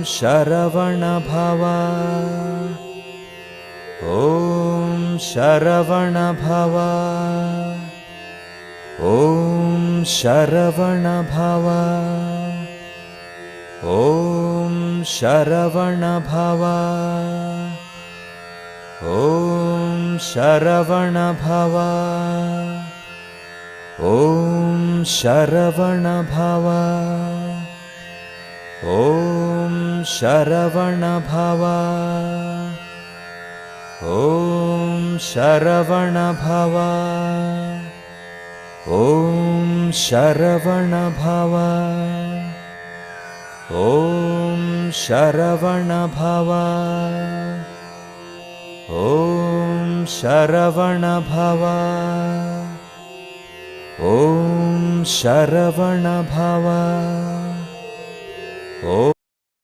शरवण भव ॐ शरवण भव ॐ शरवण भव ॐ शरवण भव ॐ शरवण भव ॐ शरवण भव ॐ शरवण भव ॐ शरवण भव ॐ शरवण भव ॐ शरवण भव ॐ शरवण भव ॐ शरवण भव ॐ